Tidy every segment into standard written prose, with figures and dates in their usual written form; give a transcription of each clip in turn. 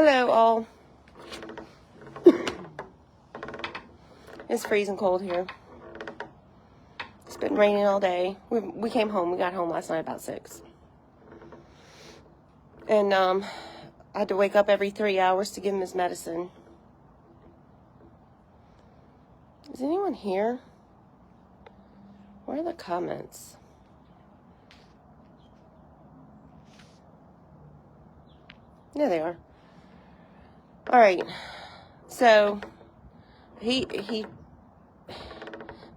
Hello, all. It's freezing cold here. It's been raining all day. We came home. We got home last night about 6. And I had to wake up every 3 hours to give him his medicine. Is anyone here? Where are the comments? There they are. All right. So he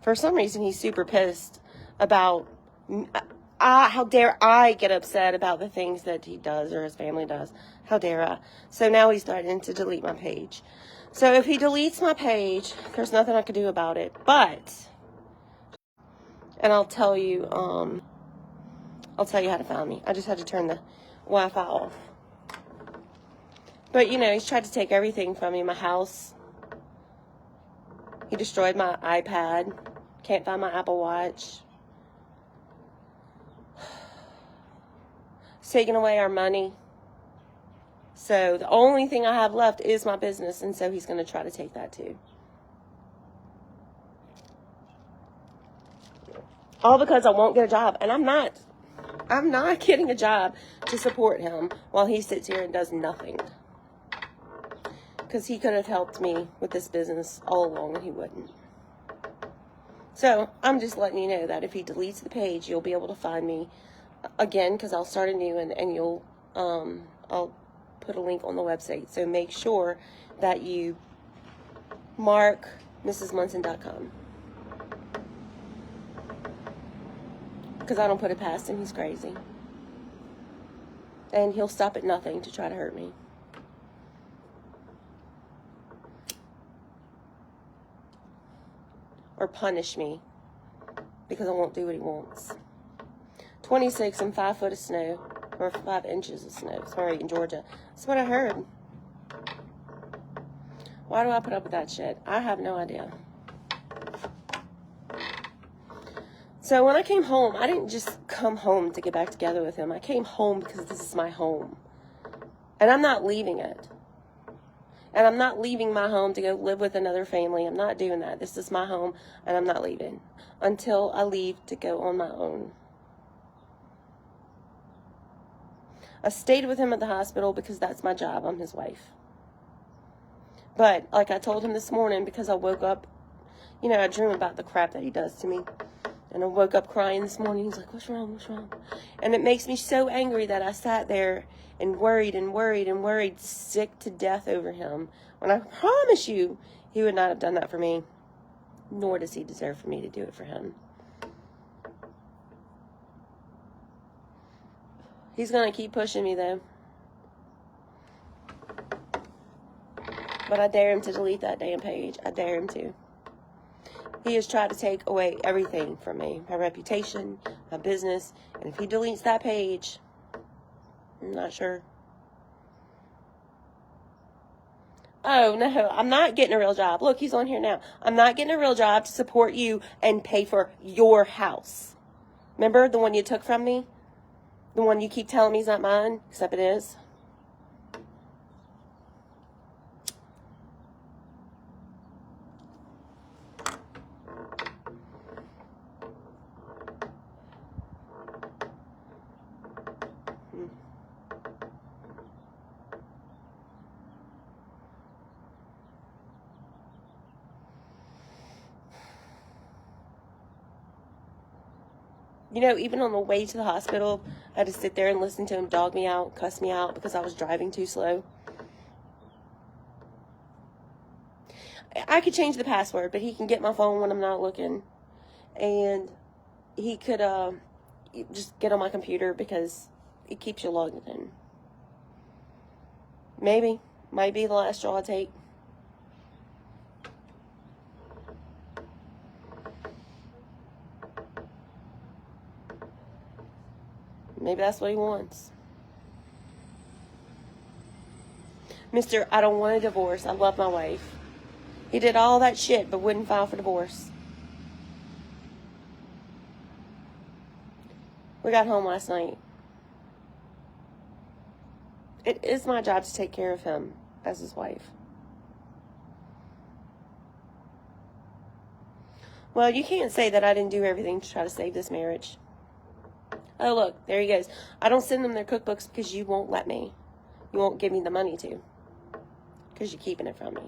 for some reason he's super pissed about how dare I get upset about the things that he does or his family does. How dare I? So now he's starting to delete my page. So if he deletes my page, there's nothing I can do about it. But, and I'll tell you how to find me. I just had to turn the Wi-Fi off. But, you know, he's tried to take everything from me. My house. He destroyed my iPad. Can't find my Apple Watch. He's taking away our money. So the only thing I have left is my business. And so he's going to try to take that too. All because I won't get a job. And I'm not getting a job to support him while he sits here and does nothing. Because he could have helped me with this business all along and he wouldn't. So I'm just letting you know that if he deletes the page, you'll be able to find me again, because I'll start a new one, and you'll I'll put a link on the website. So make sure that you mark mrsmunson.com, because I don't put it past him. He's crazy, and he'll stop at nothing to try to hurt me. Or punish me because I won't do what he wants. 26 and 5 foot of snow, or 5 inches of snow. Sorry, in Georgia. That's what I heard. Why do I put up with that shit? I have no idea. So when I came home, I didn't just come home to get back together with him. I came home because this is my home. And I'm not leaving it. And I'm not leaving my home to go live with another family. I'm not doing that. This is my home, and I'm not leaving until I leave to go on my own. I stayed with him at the hospital because that's my job. I'm his wife. But like I told him this morning, because I woke up, you know, I dream about the crap that he does to me. And I woke up crying this morning. He's like, what's wrong? What's wrong? And it makes me so angry that I sat there and worried and worried and worried, sick to death over him. When I promise you, he would not have done that for me. Nor does he deserve for me to do it for him. He's going to keep pushing me, though. But I dare him to delete that damn page. I dare him to. He has tried to take away everything from me. My reputation, my business. And if he deletes that page, I'm not sure. Oh, no, I'm not getting a real job. Look, he's on here now. I'm not getting a real job to support you and pay for your house. Remember the one you took from me? The one you keep telling me is not mine, except it is. You know, even on the way to the hospital, I had to sit there and listen to him dog me out, cuss me out because I was driving too slow. I could change the password, but he can get my phone when I'm not looking. And he could just get on my computer because it keeps you logged in. Maybe. Might be the last straw I take. Maybe that's what he wants. Mr. I don't want a divorce. I love my wife. He did all that shit but wouldn't file for divorce. We got home last night. It is my job to take care of him as his wife. Well, you can't say that I didn't do everything to try to save this marriage. Oh, look, there he goes. I don't send them their cookbooks because you won't let me. You won't give me the money to. Because you're keeping it from me.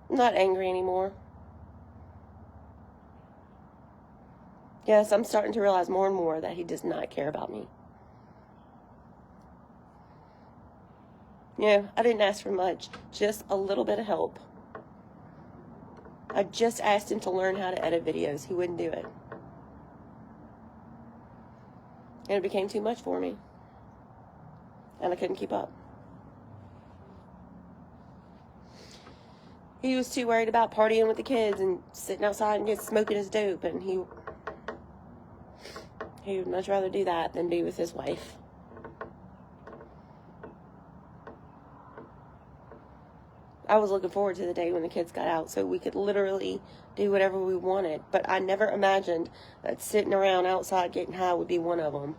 I'm not angry anymore. Yes, I'm starting to realize more and more that he does not care about me. Yeah, I didn't ask for much, just a little bit of help. I just asked him to learn how to edit videos. He wouldn't do it. And it became too much for me. And I couldn't keep up. He was too worried about partying with the kids and sitting outside and just smoking his dope. And he would much rather do that than be with his wife. I was looking forward to the day when the kids got out so we could literally do whatever we wanted. But I never imagined that sitting around outside getting high would be one of them.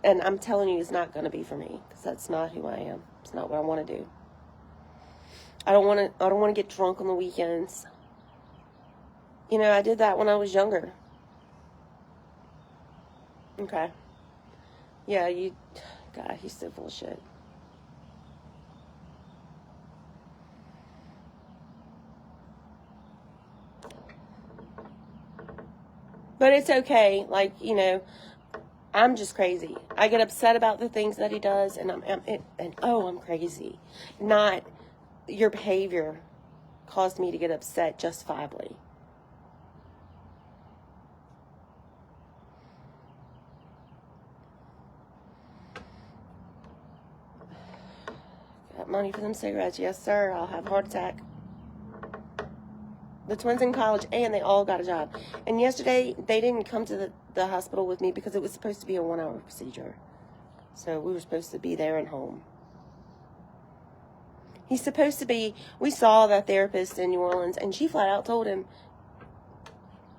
And I'm telling you, it's not going to be for me, because that's not who I am. It's not what I want to do. I don't want to get drunk on the weekends. You know, I did that when I was younger. Okay. Yeah, God, he's so full of shit. But it's okay. Like, you know, I'm just crazy. I get upset about the things that he does, and I'm crazy. Not your behavior caused me to get upset justifiably. Got money for them cigarettes. Yes, sir. I'll have a heart attack. The twins in college, and they all got a job. And yesterday, they didn't come to the hospital with me because it was supposed to be a 1-hour procedure. So we were supposed to be there and home. He's supposed to be, we saw that therapist in New Orleans, and she flat out told him,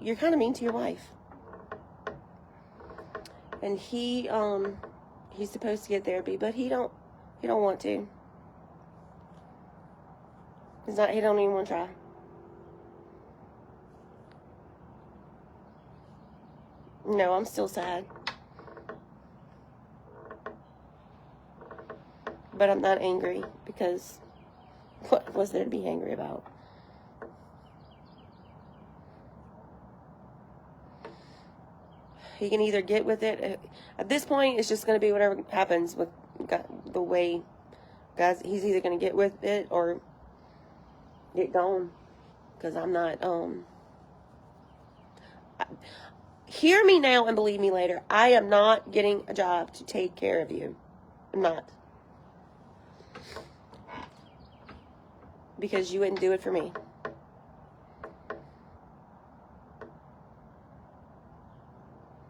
you're kind of mean to your wife. And he's supposed to get therapy, but he don't want to. He don't even want to try. No, I'm still sad. But I'm not angry, because what was there to be angry about? He can either get with it. At this point, it's just going to be whatever happens with the way, guys. He's either going to get with it or get gone. Because I'm not, hear me now and believe me later. I am not getting a job to take care of you. I'm not. Because you wouldn't do it for me.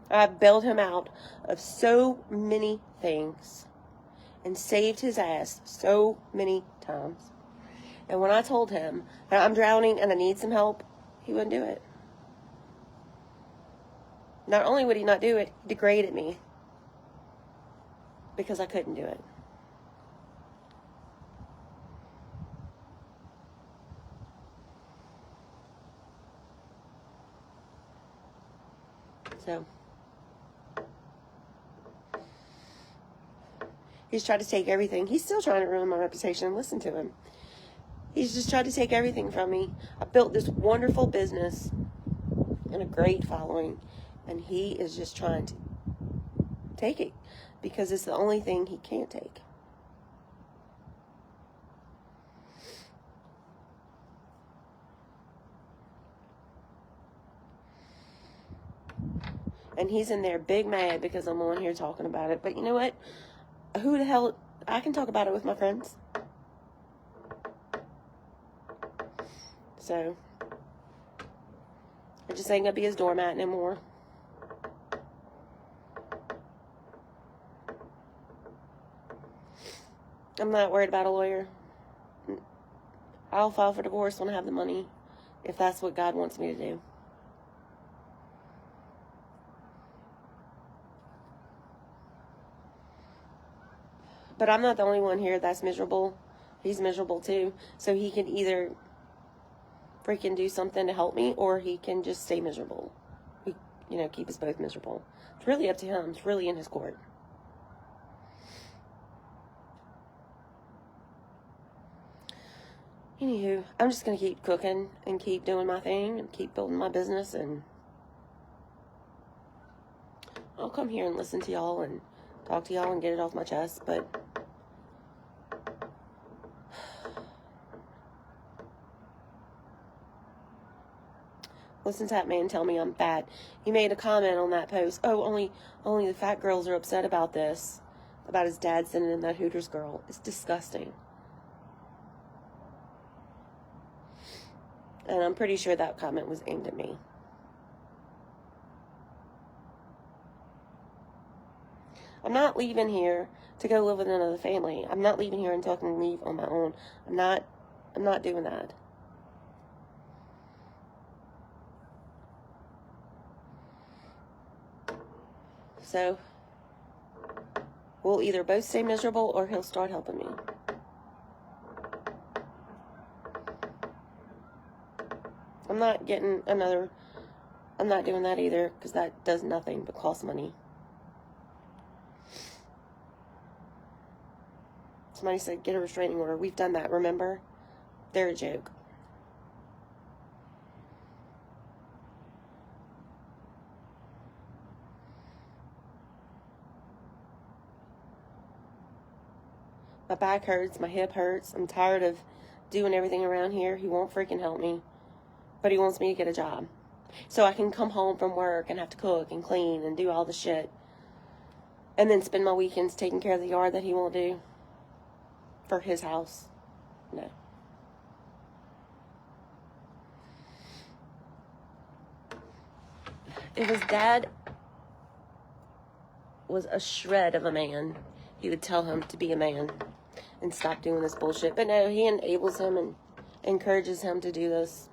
I bailed him out of so many things and saved his ass so many times. And when I told him that I'm drowning and I need some help, he wouldn't do it. Not only would he not do it, he degraded me because I couldn't do it. So he's tried to take everything. He's still trying to ruin my reputation. Listen to him. He's just tried to take everything from me. I built this wonderful business and a great following, and he is just trying to take it because it's the only thing he can't take. And he's in there big mad because I'm on here talking about it. But you know what? Who the hell? I can talk about it with my friends. So I just ain't gonna be his doormat anymore. I'm not worried about a lawyer. I'll file for divorce when I have the money, if that's what God wants me to do. But I'm not the only one here that's miserable. He's miserable too. So he can either freaking do something to help me, or he can just stay miserable. He, keep us both miserable. It's really up to him. It's really in his court. Anywho, I'm just going to keep cooking and keep doing my thing and keep building my business, and I'll come here and listen to y'all and talk to y'all and get it off my chest, but listen to that man tell me I'm fat. He made a comment on that post. Oh, only the fat girls are upset about this, about his dad sending him that Hooters girl. It's disgusting. And I'm pretty sure that comment was aimed at me. I'm not leaving here to go live with another family. I'm not leaving here until I can leave on my own. I'm not doing that. So, we'll either both stay miserable or he'll start helping me. I'm not doing that either, because that does nothing but cost money. Somebody said, get a restraining order. We've done that, remember? They're a joke. My back hurts, my hip hurts. I'm tired of doing everything around here. He won't freaking help me. But he wants me to get a job. So I can come home from work and have to cook and clean and do all the shit. And then spend my weekends taking care of the yard that he won't do. For his house. No. If his dad was a shred of a man, he would tell him to be a man and stop doing this bullshit. But no, he enables him and encourages him to do this.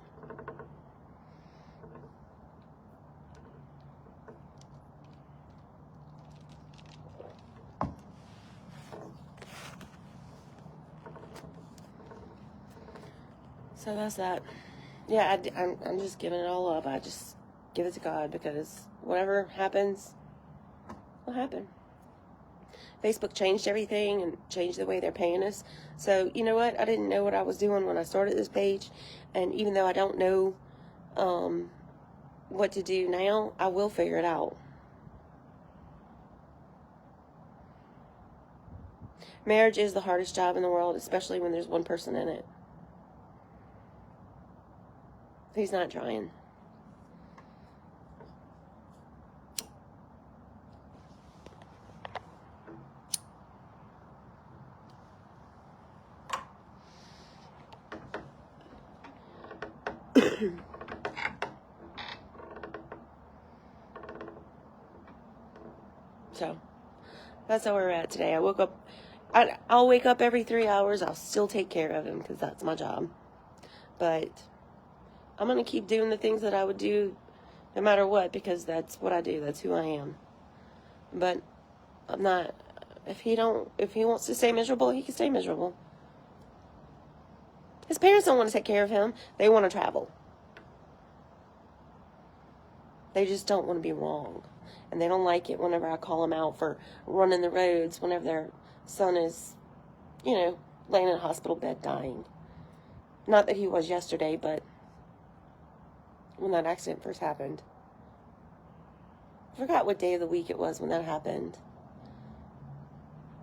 So that's that. Yeah, I'm just giving it all up. I just give it to God, because whatever happens will happen. Facebook changed everything and changed the way they're paying us. So, you know what? I didn't know what I was doing when I started this page. And even though I don't know what to do now, I will figure it out. Marriage is the hardest job in the world, especially when there's one person in it. He's not trying. So, that's how we're at today. I woke up. I'll wake up every 3 hours. I'll still take care of him, because that's my job. But I'm going to keep doing the things that I would do no matter what, because that's what I do. That's who I am. But I'm not, if he wants to stay miserable, he can stay miserable. His parents don't want to take care of him. They want to travel. They just don't want to be wrong. And they don't like it whenever I call them out for running the roads whenever their son is, laying in a hospital bed dying. Not that he was yesterday, but when that accident first happened. I forgot what day of the week it was when that happened.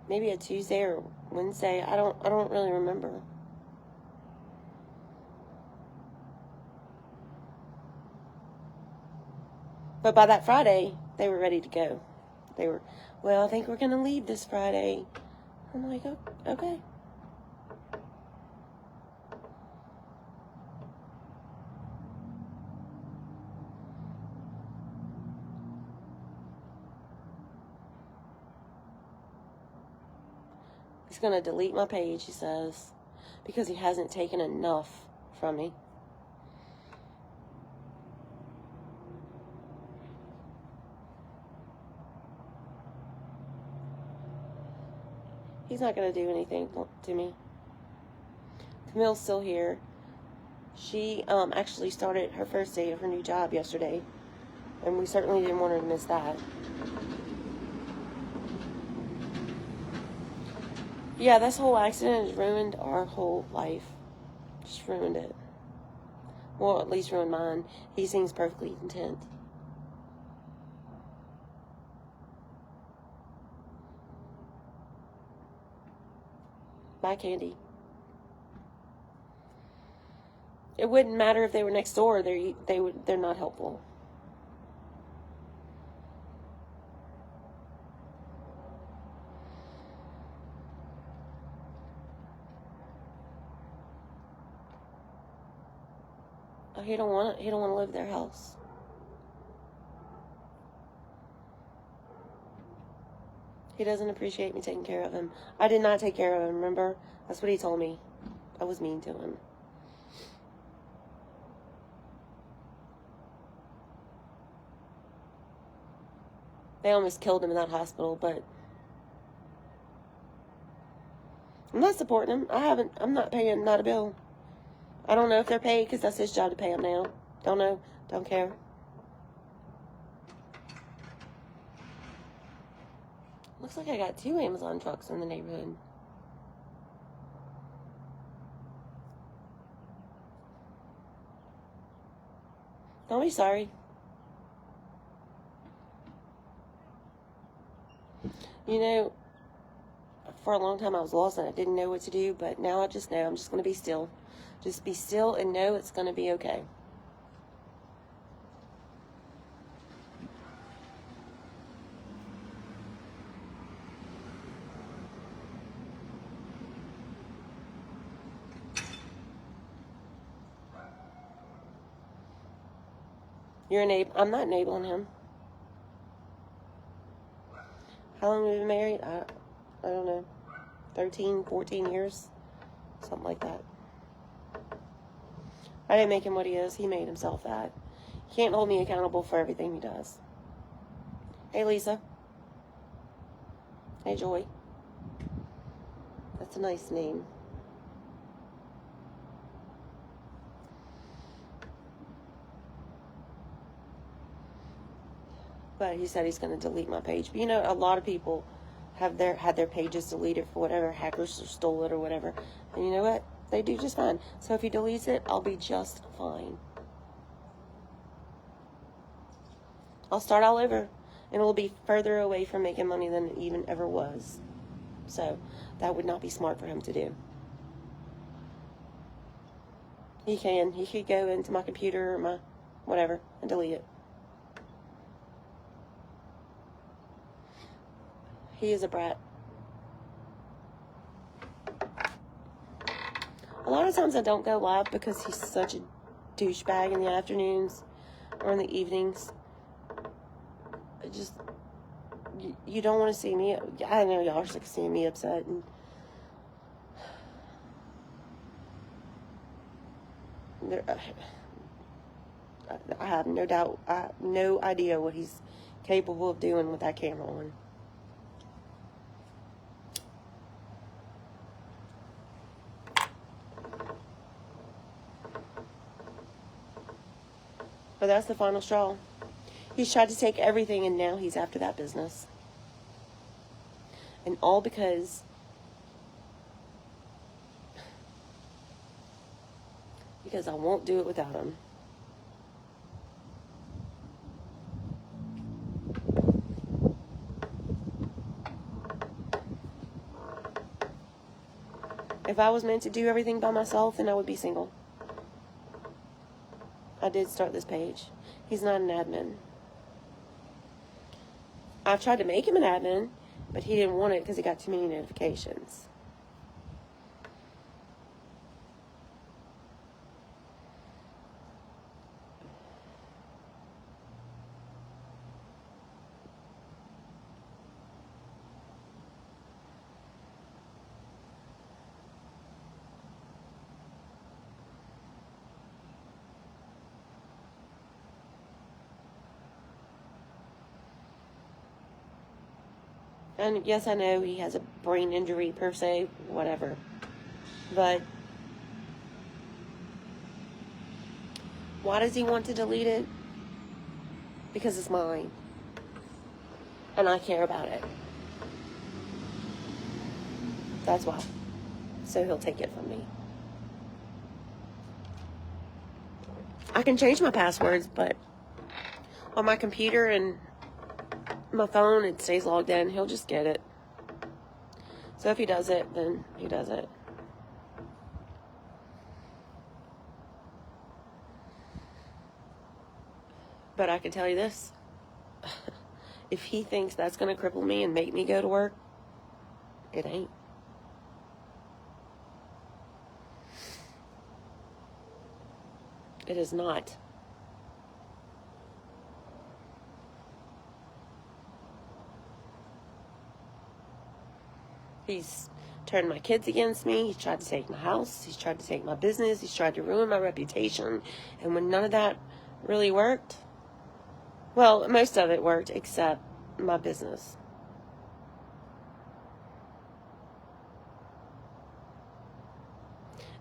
Maybe a Tuesday or Wednesday. I don't really remember. But by that Friday, they were ready to go. They were, well, I think we're going to leave this Friday. I'm like, oh, okay. He's going to delete my page, he says. because he hasn't taken enough from me. He's not going to do anything to me. Camille's still here. She actually started her first day of her new job yesterday, and we certainly didn't want her to miss that. Yeah, this whole accident has ruined our whole life. Just ruined it. Well, at least ruined mine. He seems perfectly content. Bye, Candy. It wouldn't matter if they were next door. They're not helpful. Oh, he don't want to live at their house. He doesn't appreciate me taking care of him. I did not take care of him, remember? That's what he told me. I was mean to him. They almost killed him in that hospital, but I'm not supporting him. I'm not paying, not a bill. I don't know if they're paid because that's his job to pay them now. Don't know. Don't care. Looks like I got 2 Amazon trucks in the neighborhood. Don't be sorry. You know, for a long time I was lost and I didn't know what to do, but now I just know. I'm just going to be still. Just be still and know it's going to be okay. I'm not enabling him. How long have we been married? I don't know. 13, 14 years? Something like that. I didn't make him what he is. He made himself that. He can't hold me accountable for everything he does. Hey, Lisa. Hey, Joy. That's a nice name. But he said he's going to delete my page. But you know, a lot of people had their pages deleted for whatever, hackers stole it or whatever. And you know what? They do just fine. So if he deletes it, I'll be just fine. I'll start all over. And it'll be further away from making money than it even ever was. So that would not be smart for him to do. He could go into my computer or my whatever and delete it. He is a brat. A lot of times I don't go live because he's such a douchebag in the afternoons or in the evenings. You don't want to see me. I know y'all are sick of seeing me upset. And I have no doubt, no idea what he's capable of doing with that camera on. But that's the final straw. He's tried to take everything, and now he's after that business. And all because I won't do it without him. If I was meant to do everything by myself, then I would be single. I did start this page. He's not an admin. I've tried to make him an admin, but he didn't want it because he got too many notifications. And yes, I know he has a brain injury per se, whatever. But why does he want to delete it? Because it's mine. And I care about it. That's why. So he'll take it from me. I can change my passwords, but on my computer and my phone, it stays logged in. He'll just get it. So if he does it, then he does it. But I can tell you this. If he thinks that's going to cripple me and make me go to work, it ain't. It is not. He's turned my kids against me. He's tried to take my house. He's tried to take my business. He's tried to ruin my reputation. And when none of that really worked, well, most of it worked except my business.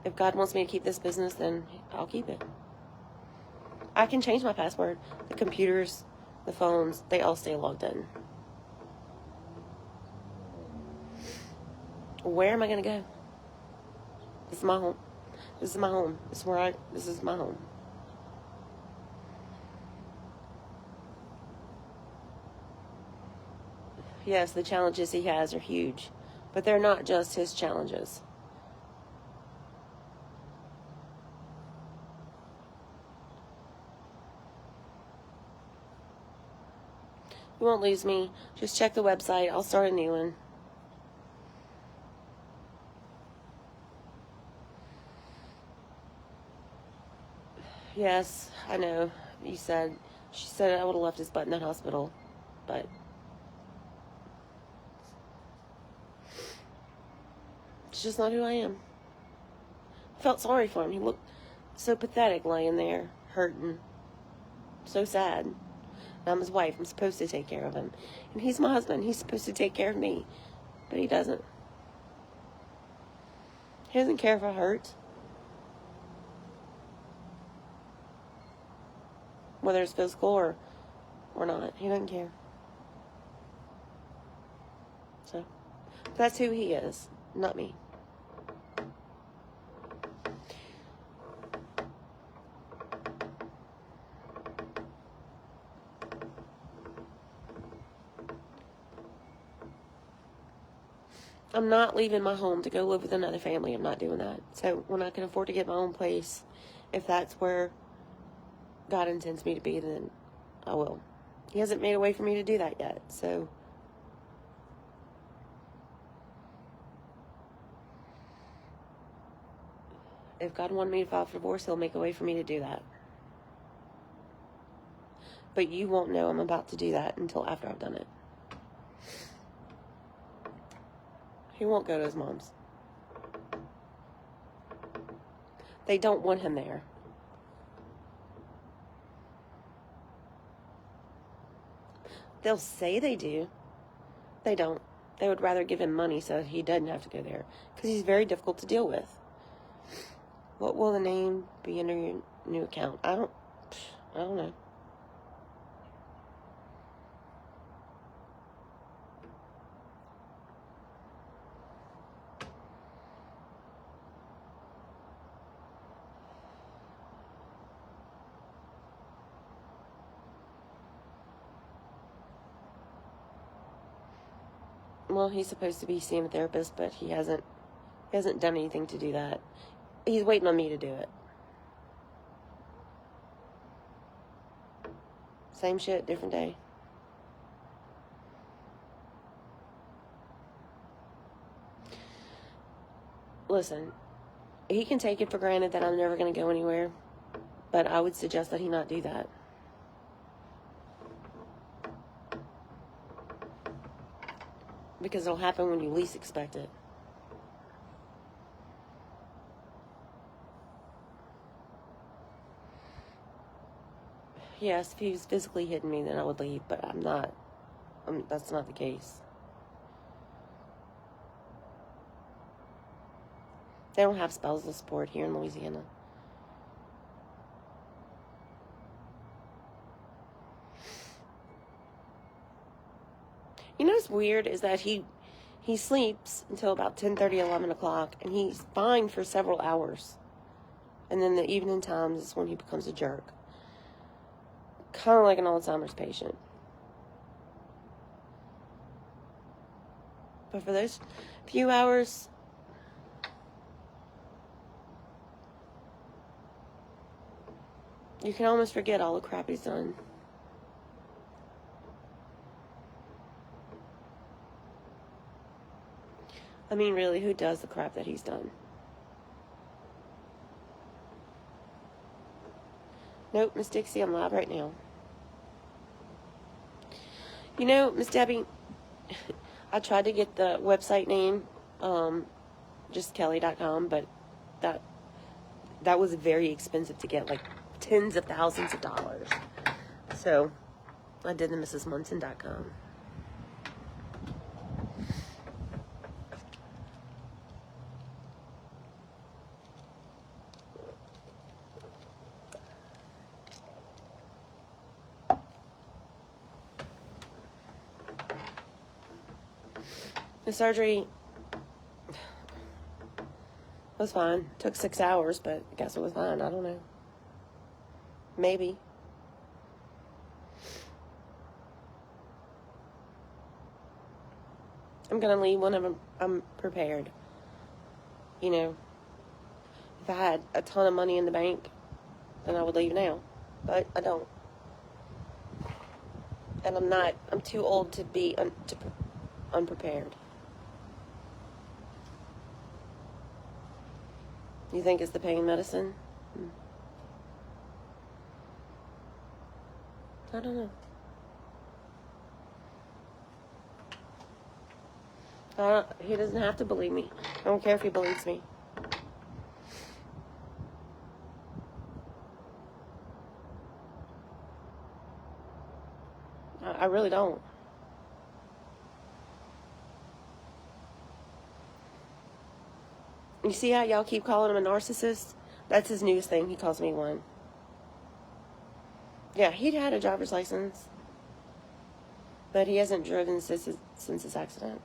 If God wants me to keep this business, then I'll keep it. I can change my password. The computers, the phones, they all stay logged in. Where am I going to go? This is my home. This is my home. This is my home. Yes, the challenges he has are huge, but they're not just his challenges. You won't lose me. Just check the website. I'll start a new one. Yes, I know. She said I would have left his butt in that hospital, but it's just not who I am. I felt sorry for him. He looked so pathetic laying there, hurting. So sad. And I'm his wife. I'm supposed to take care of him. And he's my husband. He's supposed to take care of me. But he doesn't. He doesn't care if I hurt. Whether it's physical or not. He doesn't care. So, that's who he is. Not me. I'm not leaving my home to go live with another family. I'm not doing that. So when I can afford to get my own place, if that's where God intends me to be, then I will. He hasn't made a way for me to do that yet. So if God wanted me to file for divorce, he'll make a way for me to do that. But you won't know I'm about to do that until after I've done it. He won't go to his mom's. They don't want him there. They'll say they do. They don't. They would rather give him money so he doesn't have to go there. Because he's very difficult to deal with. What will the name be under your new account? I don't know. Well, he's supposed to be seeing a therapist, but he hasn't done anything to do that. He's waiting on me to do it. Same shit, different day. Listen, he can take it for granted that I'm never going to go anywhere, but I would suggest that he not do that. Because it'll happen when you least expect it. Yes, if he was physically hitting me, then I would leave, but I'm not. That's not the case. They don't have spousal support here in Louisiana. You know what's weird is that he sleeps until about 10:30, 11 o'clock, and he's fine for several hours. And then the evening times is when he becomes a jerk. Kind of like an Alzheimer's patient. But for those few hours, you can almost forget all the crap he's done. I mean, really, who does the crap that he's done? Nope, Miss Dixie, I'm live right now. You know, Miss Debbie, I tried to get the website name, just Kelly.com, but that was very expensive to get, like tens of thousands of dollars. So I did the MrsMunson.com. The surgery was fine. Took 6 hours, but I guess it was fine. I don't know. Maybe. I'm going to leave when I'm prepared. You know, if I had a ton of money in the bank, then I would leave now. But I don't. And I'm too old to be unprepared. You think it's the pain medicine? I don't know. He doesn't have to believe me. I don't care if he believes me. I really don't. You see how y'all keep calling him a narcissist? That's his newest thing. He calls me one. Yeah, he'd had a driver's license, but he hasn't driven since his accident.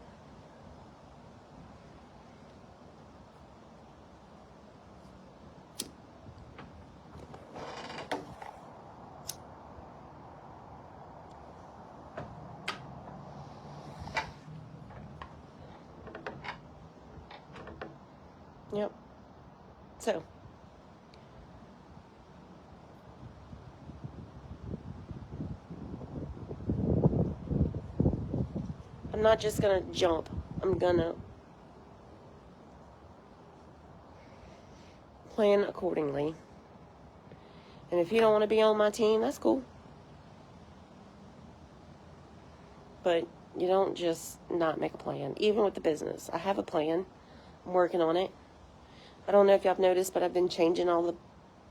Yep. So, I'm not just gonna jump. I'm gonna plan accordingly. And if you don't want to be on my team, that's cool. But you don't just not make a plan. Even with the business. I have a plan. I'm working on it. I don't know if y'all have noticed, but I've been changing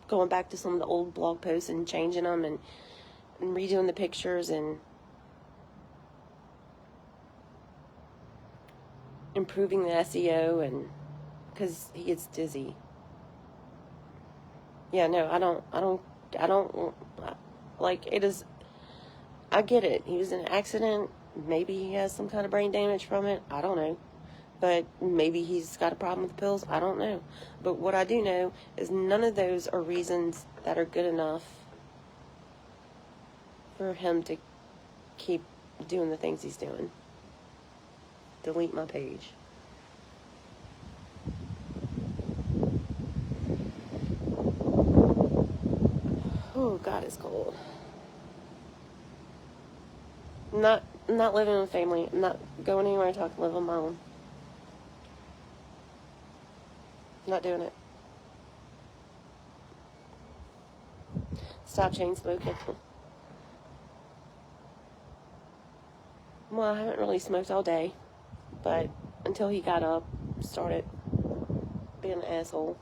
going back to some of the old blog posts and changing them and redoing the pictures and improving the SEO, and because he gets dizzy. Yeah, no, I don't like it is. I get it. He was in an accident. Maybe he has some kind of brain damage from it. I don't know. But maybe he's got a problem with the pills. I don't know. But what I do know is none of those are reasons that are good enough for him to keep doing the things he's doing. Delete my page. Oh, God, it's cold. I'm not living with family. I'm not going anywhere to talk. Live on my own. Not doing it. Stop chain smoking. Well, I haven't really smoked all day, but until he got up, started being an asshole.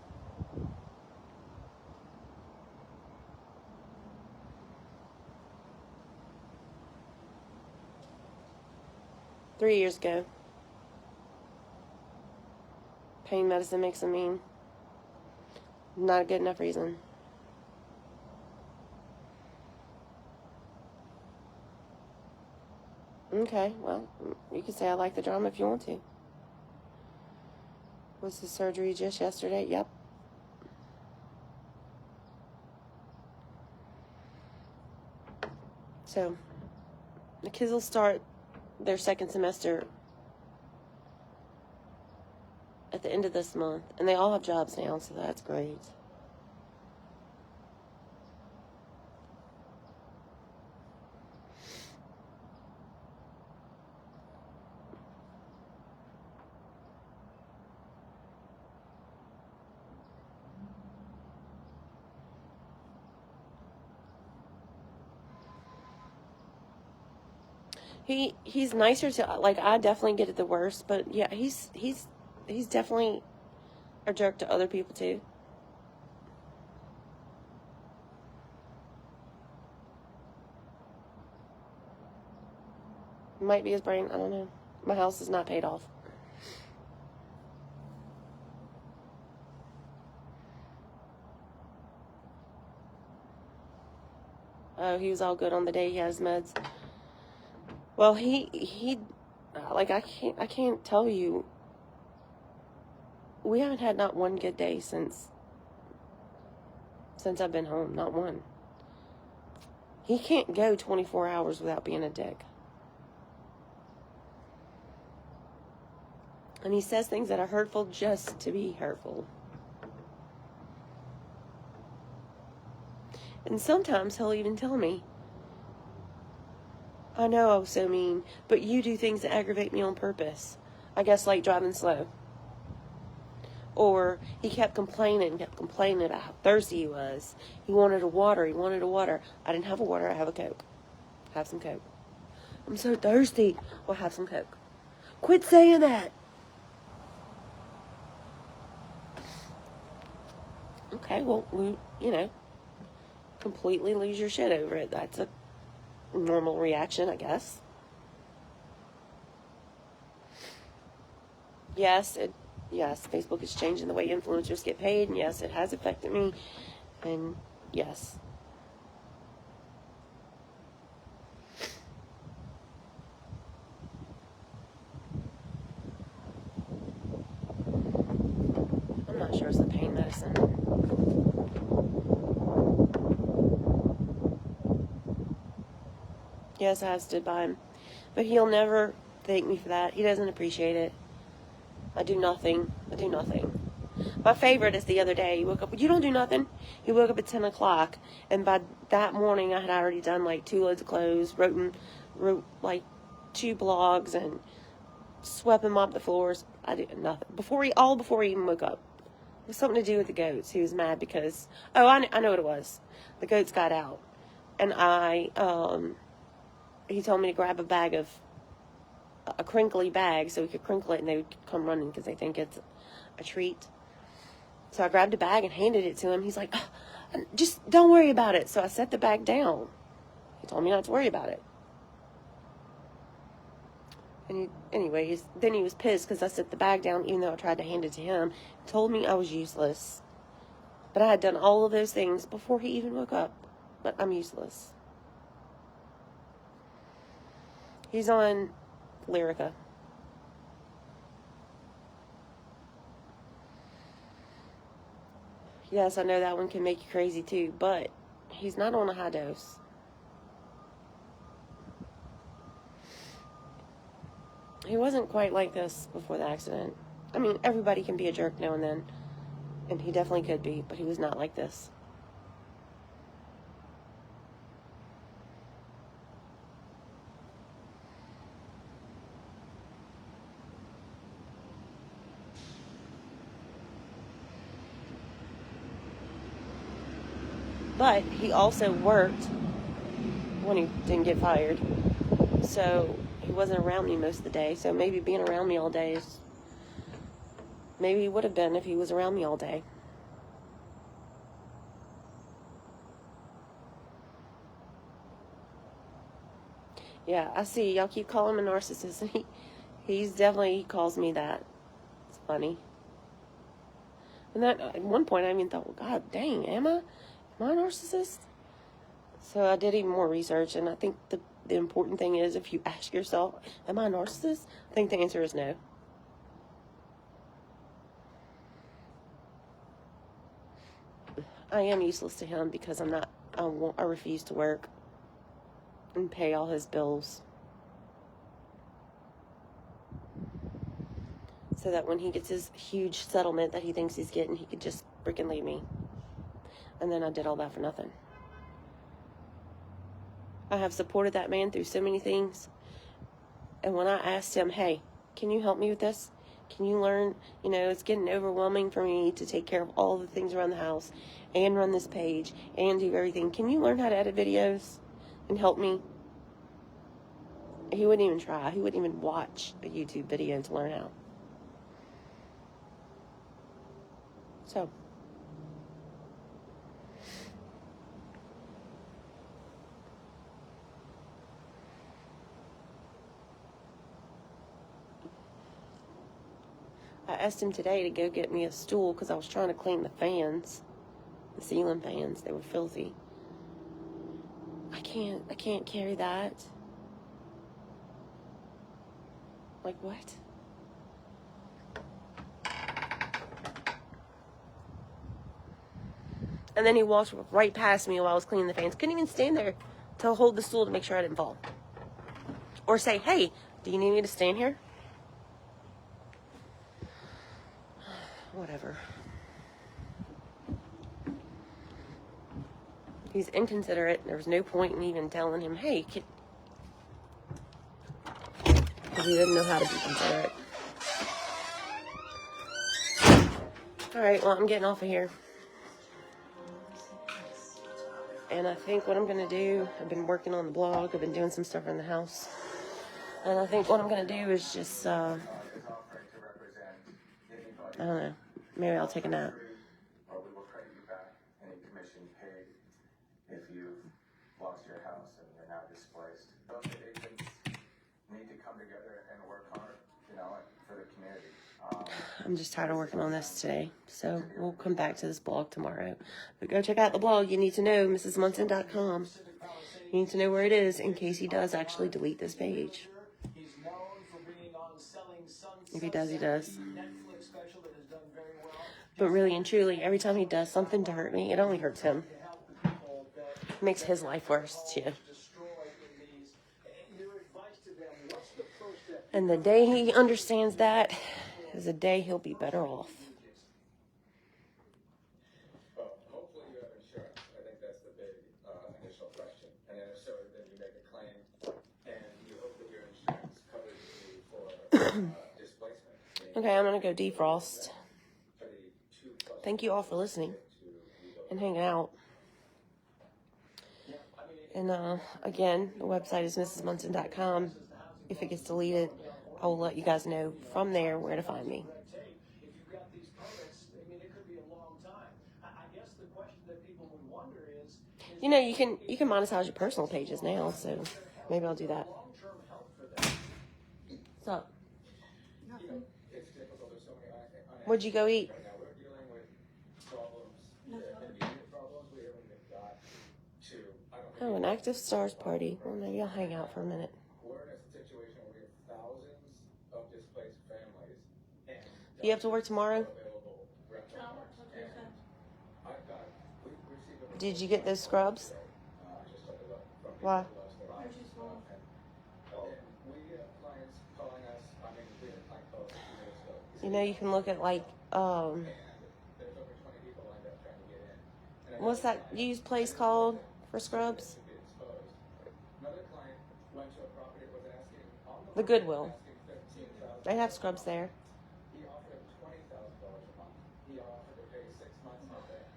$3 years ago. Pain medicine makes him mean. Not a good enough reason. Okay, well, you can say I like the drama if you want to. Was the surgery just yesterday? Yep. So, the kids will start their second semester at the end of this month. And they all have jobs now, so that's great. He's nicer to, like, I definitely get it the worst, but yeah, he's definitely a jerk to other people too. Might be his brain, I don't know. My house is not paid off. Oh, he was all good on the day he had his meds. Well, he like, I can't tell you. We haven't had not one good day since I've been home. Not one. He can't go 24 hours without being a dick. And he says things that are hurtful just to be hurtful. And sometimes he'll even tell me, I know I was so mean, but you do things that aggravate me on purpose. I guess like driving slow. Or he kept complaining about how thirsty he was. He wanted a water. I didn't have a water. I have a Coke. Have some Coke. I'm so thirsty. Well, have some Coke. Quit saying that. Okay, well, completely lose your shit over it. That's a normal reaction, I guess. Yes, Facebook is changing the way influencers get paid, and yes, it has affected me, and yes. I'm not sure it's the pain medicine. Yes, I have stood by him, but he'll never thank me for that. He doesn't appreciate it. I do nothing. My favorite is the other day. He woke up, you don't do nothing. He woke up at 10 o'clock, and by that morning, I had already done like 2 loads of clothes, wrote like 2 blogs, and swept and mopped the floors. I did nothing. Before he even woke up. It was something to do with the goats. He was mad because, I know what it was. The goats got out, and he told me to grab a crinkly bag so we could crinkle it and they would come running because they think it's a treat. So I grabbed a bag and handed it to him. He's like, oh, just don't worry about it. So I set the bag down. He told me not to worry about it. And then he was pissed because I set the bag down even though I tried to hand it to him. He told me I was useless. But I had done all of those things before he even woke up. But I'm useless. He's on Lyrica. Yes, I know that one can make you crazy too, but he's not on a high dose. He wasn't quite like this before the accident. I mean, everybody can be a jerk now and then, and he definitely could be, but he was not like this. But he also worked when he didn't get fired. So he wasn't around me most of the day. So maybe being around me all day maybe he would have been if he was around me all day. Yeah, I see. Y'all keep calling him a narcissist. He calls me that. It's funny. And that at one point I even thought, well, God dang, am I a narcissist? So I did even more research, and I think the important thing is, if you ask yourself, am I a narcissist? I think the answer is no. I am useless to him because I refuse to work and pay all his bills. So that when he gets his huge settlement that he thinks he's getting, he could just freaking leave me. And then I did all that for nothing. I have supported that man through so many things. And when I asked him, hey, can you help me with this? Can you learn? You know, it's getting overwhelming for me to take care of all the things around the house and run this page and do everything. Can you learn how to edit videos and help me? He wouldn't even try. He wouldn't even watch a YouTube video to learn how. So, I asked him today to go get me a stool because I was trying to clean the fans, the ceiling fans. They were filthy. I can't carry that. Like what? And then he walked right past me while I was cleaning the fans. Couldn't even stand there to hold the stool to make sure I didn't fall. Or say, hey, do you need me to stand here? Whatever. He's inconsiderate. There was no point in even telling him, hey, kid. Because he didn't know how to be considerate. All right, well, I'm getting off of here. And I think what I'm going to do, I've been working on the blog. I've been doing some stuff around the house. And I think what I'm going to do is just, I don't know, maybe I'll take a nap. Or we will credit you back any commission paid if you've lost your house and you're now displaced. Those agents need to come together and work hard, you know, for the community. I'm just tired of working on this today, so we'll come back to this blog tomorrow. But go check out the blog. You need to know mrsmunson.com. You need to know where it is in case he does actually delete this page. If he does, he does. But really and truly, every time he does something to hurt me, it only hurts him. It makes his life worse, too. And the day he understands that is the day he'll be better off. Well, hopefully you have insurance. I think that's the big initial question. And then if so, then you make a claim, and you hope that your insurance covers you for displacement. Okay, I'm going to go defrost. Thank you all for listening and hanging out. And again, the website is mrsmunson.com. If it gets deleted, I will let you guys know from there where to find me. You know, you can monetize your personal pages now, so maybe I'll do that. What's up? Nothing. What'd you go eat? Oh, an active stars party. Well, maybe I'll hang out for a minute. We're in a situation where we have thousands of displaced families. And You have to work tomorrow? Did you get those scrubs? Why? You know, you can look at like, what's that used place called for scrubs? The Goodwill. They have scrubs there. He offered him $20,000 a month. He offered to pay 6 months in advance.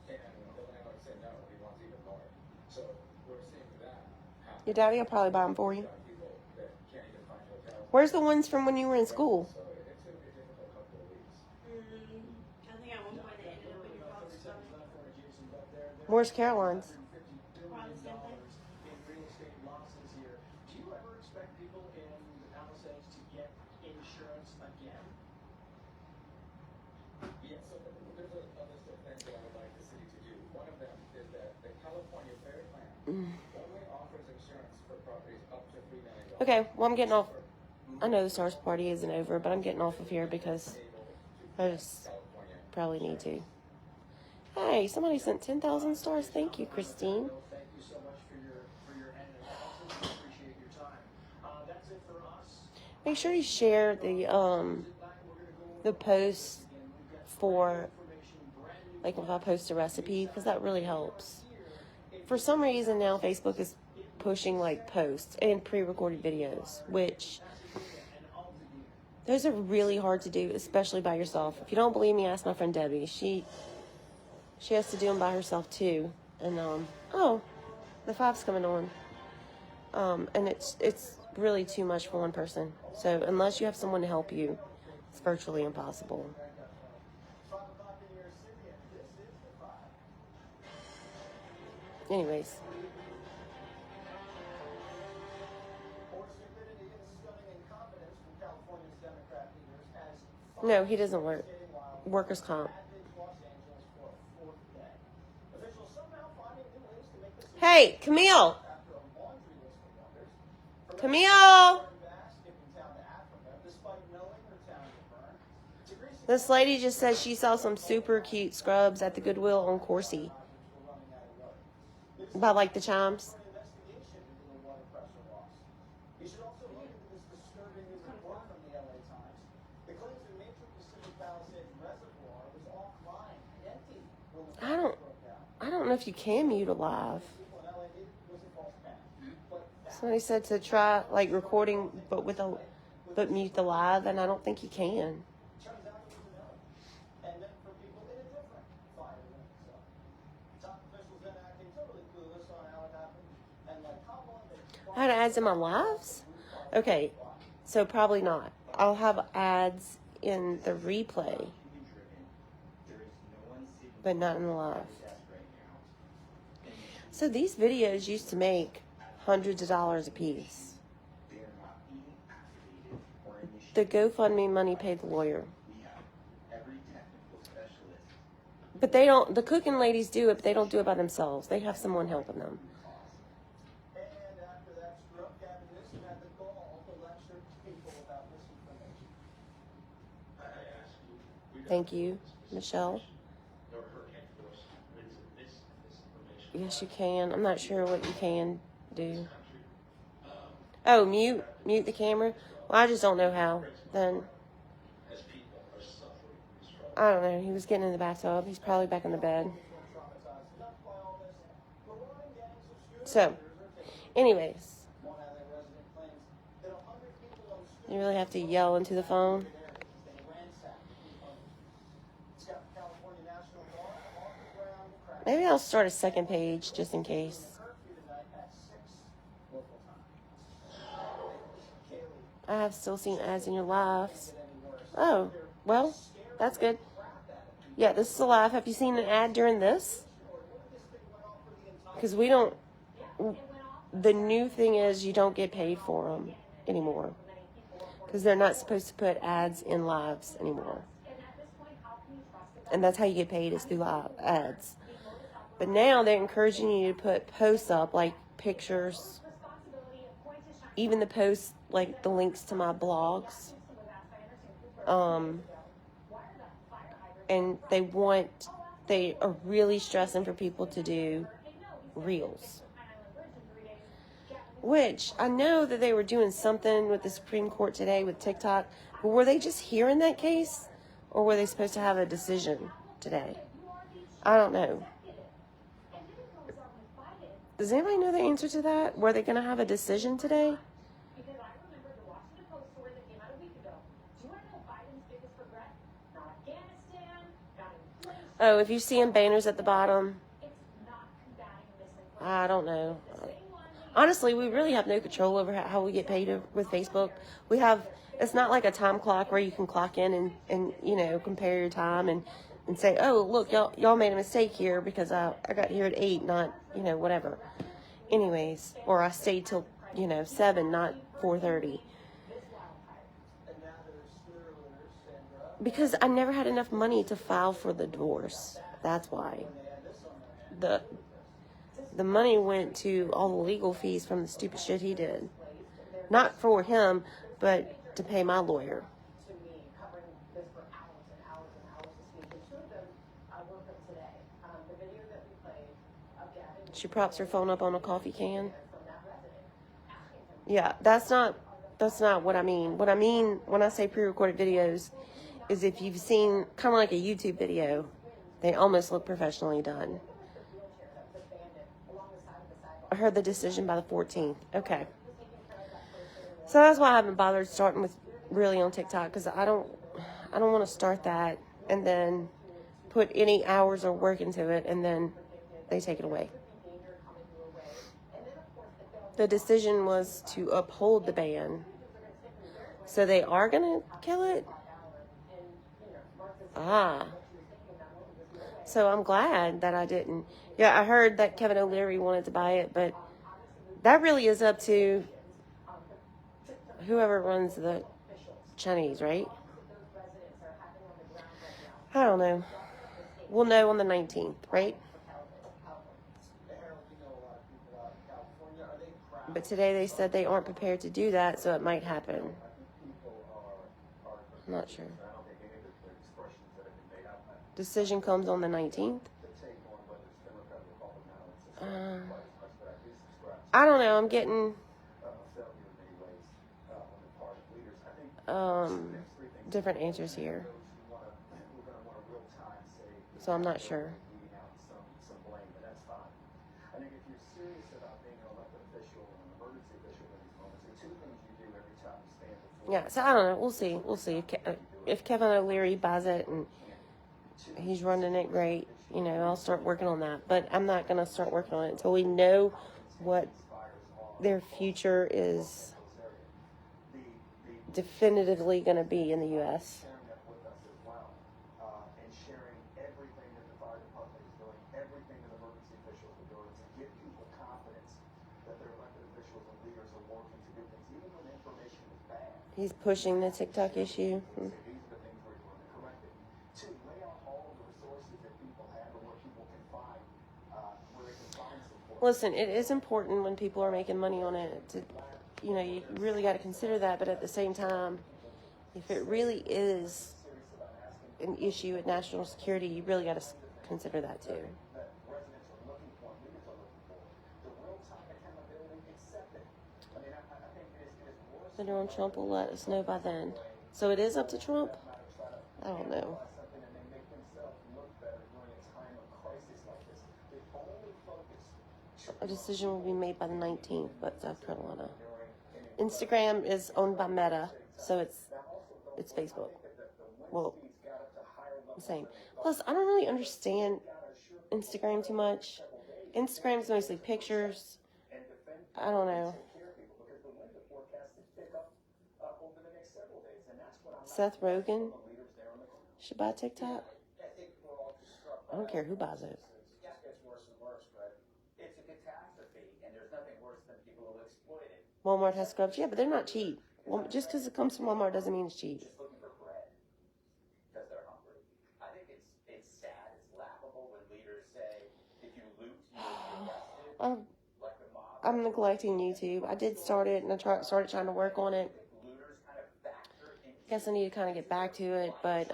And the landlord said no, he wants even more. So we're seeing that happen. Your daddy will probably buy them for you. People that can't even find hotels. Where's the ones from when you were in school? So it's going to be a difficult couple of weeks. I think at one point they ended up in your mom's stomach. Where's Caroline's? Probably the same thing. In real estate losses here, do you ever expect people in the Palisades to get insurance again? Yes, Okay, well, I'm getting off. I know the Stars party isn't over, but I'm getting off of here because I just probably need to. Hey, somebody sent 10,000 stars. Thank you, Christine. Thank you so much for your analysis. We appreciate your time. That's it for us. Make sure you share the post for, like, if I post a recipe, because that really helps. For some reason now Facebook is pushing like posts and pre-recorded videos, which those are really hard to do, especially by yourself. If you don't believe me, ask my friend Debbie. She has to do them by herself too. And oh, the 5's coming on. And it's really too much for one person. So unless you have someone to help you, it's virtually impossible. Anyways. No, he doesn't work. Workers' comp. Hey, Camille! Camille! This lady just said she saw some super cute scrubs at the Goodwill on Coursey. By like the Chimes. I don't know if you can mute a live. Somebody said to try like recording but mute the live, and I don't think you can. I had ads in my lives? Okay, so probably not. I'll have ads in the replay, but not in the live. So these videos used to make hundreds of dollars a piece. The GoFundMe money paid the lawyer. But they don't, the cooking ladies do it, but they don't do it by themselves. They have someone helping them. Thank you, Michelle. Yes, you can. I'm not sure what you can do. Oh, mute the camera? Well, I just don't know how. Then, I don't know. He was getting in the bathtub. He's probably back in the bed. So, anyways. You really have to yell into the phone. Maybe I'll start a second page just in case. I have still seen ads in your lives. Oh, well, that's good. Yeah, this is a live. Have you seen an ad during this? Because we don't... The new thing is you don't get paid for them anymore. Because they're not supposed to put ads in lives anymore. And that's how you get paid, is through live ads. But now they're encouraging you to put posts up, like pictures, even the posts, like the links to my blogs. And they are really stressing for people to do reels. Which, I know that they were doing something with the Supreme Court today with TikTok, but were they just hearing that case? Or were they supposed to have a decision today? I don't know. Does anybody know the answer to that? Were they going to have a decision today? Oh, if you see them banners at the bottom, I don't know. Honestly, we really have no control over how we get paid with Facebook. It's not like a time clock where you can clock in and compare your time and say, oh, look, y'all made a mistake here because I got here at 8, not, whatever. Anyways, or I stayed till, 7, not 4:30. Because I never had enough money to file for the divorce. That's why. The money went to all the legal fees from the stupid shit he did. Not for him, but to pay my lawyer. To me, covering this for hours and hours and hours this week. And two of them were from today. The video that we played of Gavin. She props her phone up on a coffee can. From that resident, asking him. Yeah, that's not what I mean. What I mean when I say pre-recorded videos is if you've seen kind of like a YouTube video, they almost look professionally done. I heard the decision by the 14th. Okay. So that's why I haven't bothered starting with really on TikTok, because I don't want to start that and then put any hours or work into it and then they take it away. The decision was to uphold the ban. So they are going to kill it? Ah. So I'm glad that I didn't. Yeah, I heard that Kevin O'Leary wanted to buy it, but that really is up to whoever runs the Chinese, right? I don't know. We'll know on the 19th, right? But today they said they aren't prepared to do that, so it might happen. I'm not sure. Decision comes on the 19th. I don't know. I'm getting different answers here. So I'm not sure. Yeah, so I don't know. We'll see. We'll see. If Kevin O'Leary buys it and he's running it great, you know, I'll start working on that. But I'm not going to start working on it until we know what their future is definitively going to be in the U.S. He's pushing the TikTok issue. Listen, it is important when people are making money on it to, you know, you really got to consider that. But at the same time, if it really is an issue with national security, you really got to consider that too. Donald Trump will let us know by then. So it is up to Trump? I don't know. A decision will be made by the 19th, but South Carolina. Instagram is owned by Meta, so it's Facebook. Well, the same. Plus, I don't really understand Instagram too much. Instagram's mostly pictures. I don't know. Seth Rogen should buy TikTok. I don't care who buys it. Walmart has scrubs. Yeah, but they're not cheap. Well, just because it comes from Walmart doesn't mean it's cheap. I'm neglecting YouTube. I did start it, and I started trying to work on it. Guess I need to kind of get back to it, but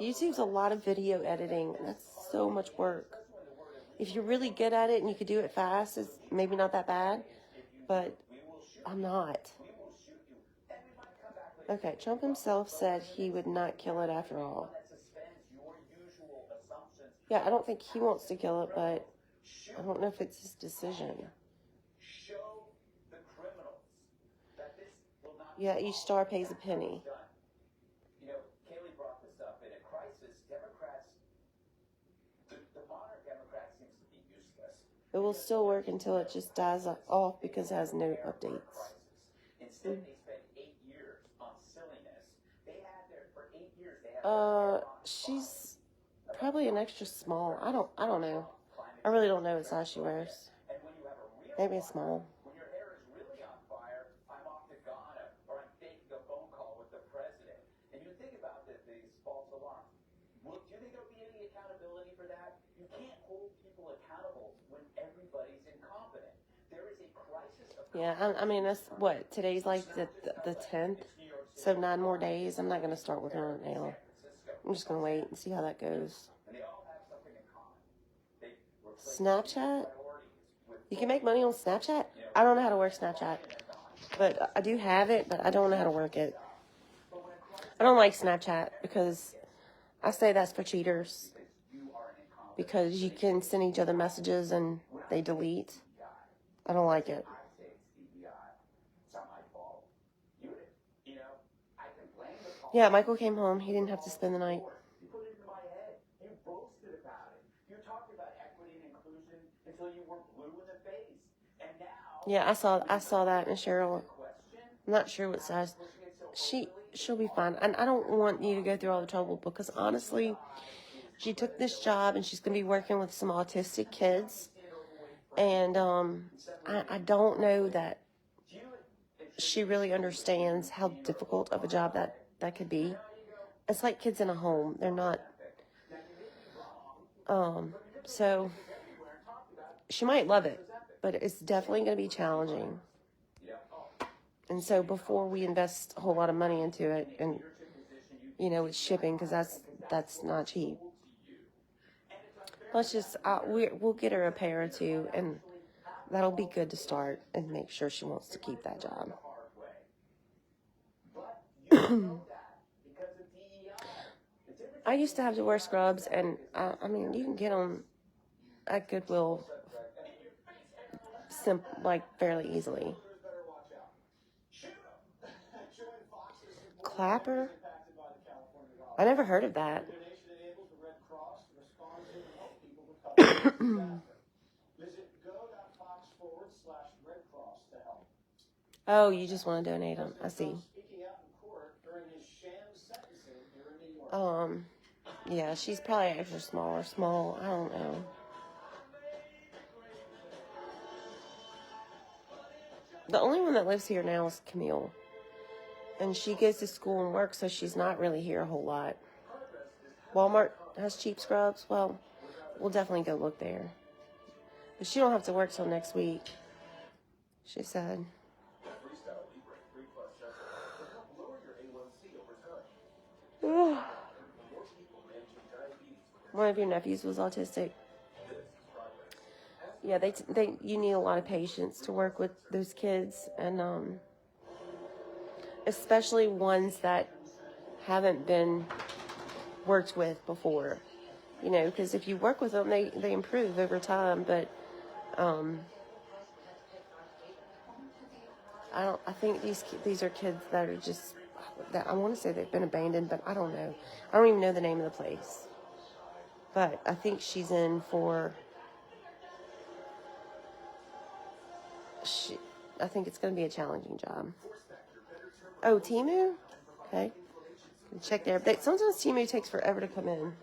YouTube's a lot of video editing. That's so much work. If you're really good at it and you could do it fast, it's maybe not that bad, but I'm not. Okay, Trump himself said he would not kill it after all. Yeah, I don't think he wants to kill it, but I don't know if it's his decision. Yeah, each star pays a penny. You know, Kaylee brought this up. In a crisis, Democrats, the modern Democrat seems to be useless. It will still work until it just dies off because it has no updates. Instead, they spent 8 years on silliness. They had their, for 8 years, they had she's probably an extra small. I don't know. I really don't know what size she wears. Maybe a small. When your hair is really on fire, I'm off to Ghana, or I'm taking a phone call with the president. And you think about these false alarms. Well, do you think there'll be any accountability for that? You can't hold people accountable when everybody's incompetent. There is a crisis of Yeah, I mean, that's what, today's like the 10th, so 9 more days. I'm not going to start working on it now. I'm just going to wait and see how that goes. Snapchat? You can make money on Snapchat? I don't know how to work Snapchat, but I do have it, but I don't know how to work it. I don't like Snapchat because I say that's for cheaters, because you can send each other messages and they delete. I don't like it. Yeah, Michael came home. He didn't have to spend the night. You put it into my head. You boasted about it. You talked about equity and inclusion until you were blue in the face. And now... Yeah, I saw that, and Cheryl, I'm not sure what it says. She'll be fine. And I don't want you to go through all the trouble, because honestly, she took this job and she's going to be working with some autistic kids. And I don't know that she really understands how difficult of a job that could be. It's like kids in a home. They're not, so she might love it, but it's definitely going to be challenging. And so before we invest a whole lot of money into it, and, you know, it's shipping, because that's not cheap. Let's just, we'll get her a pair or two, and that'll be good to start and make sure she wants to keep that job. I used to have to wear scrubs, and I mean, you can get them at Goodwill like fairly easily. Clapper? I never heard of that. Oh, you just want to donate them. I see. Yeah, she's probably extra small or small. I don't know. The only one that lives here now is Camille. And she goes to school and work, so she's not really here a whole lot. Walmart has cheap scrubs. Well, we'll definitely go look there. But she don't have to work till next week, she said. One of your nephews was autistic. Yeah, you need a lot of patience to work with those kids, and especially ones that haven't been worked with before. You know, because if you work with them, they improve over time. But I think these are kids that are just, that I want to say they've been abandoned, but I don't know. I don't even know the name of the place. But I think she's in for, I think it's going to be a challenging job. Oh, Temu? Okay. Check there. Sometimes Temu takes forever to come in.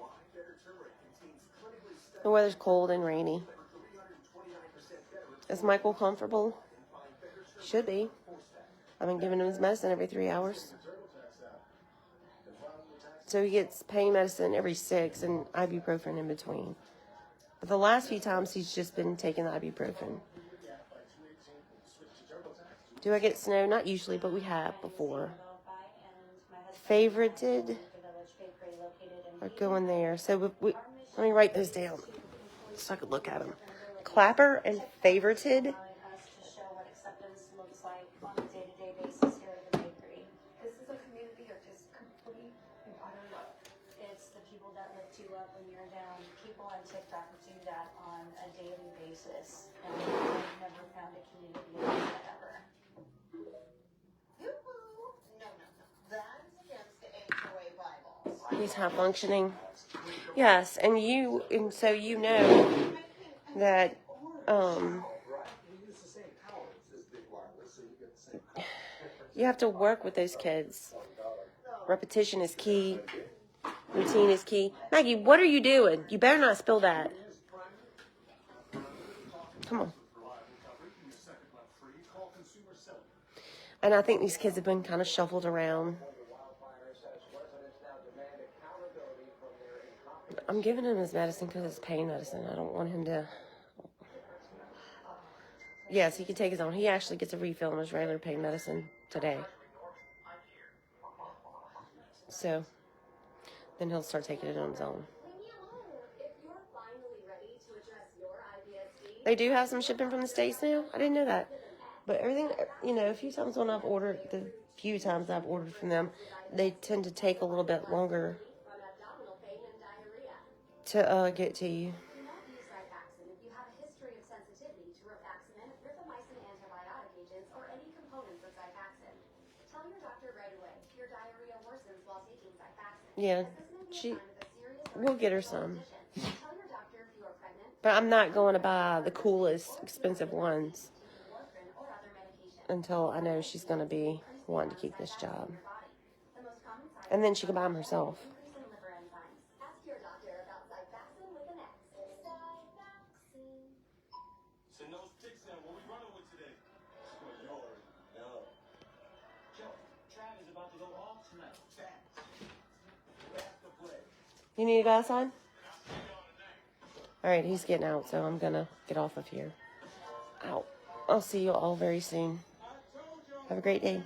The weather's cold and rainy. Is Michael comfortable? Should be. I've been giving him his medicine every 3 hours. So he gets pain medicine every 6 and ibuprofen in between. But the last few times he's just been taking the ibuprofen. Do I get snow? Not usually, but we have before. Favorited are going there. So let me write those down so I could look at them. Clapper and favorited. He's high functioning. Yes, and so you know that you have to work with those kids. Repetition is key. Routine is key. Maggie, what are you doing? You better not spill that. Come on. And I think these kids have been kind of shuffled around. I'm giving him his medicine because it's pain medicine. I don't want him to... Yes, he can take his own. He actually gets a refill on his regular pain medicine today. So then he'll start taking it on his own. They do have some shipping from the States now. I didn't know that. But everything, you know, a few times when I've ordered, the few times I've ordered from them, they tend to take a little bit longer to get to you. Yeah, we'll get her some. But I'm not going to buy the coolest, expensive ones until I know she's going to be wanting to keep this job. And then she can buy them herself. So no sticks in. What we running with today? You already know. Joe, Trav is about to go off tonight. That's the play. You need a glass on? All right, he's getting out, so I'm going to get off of here. Out. I'll see you all very soon. Have a great day.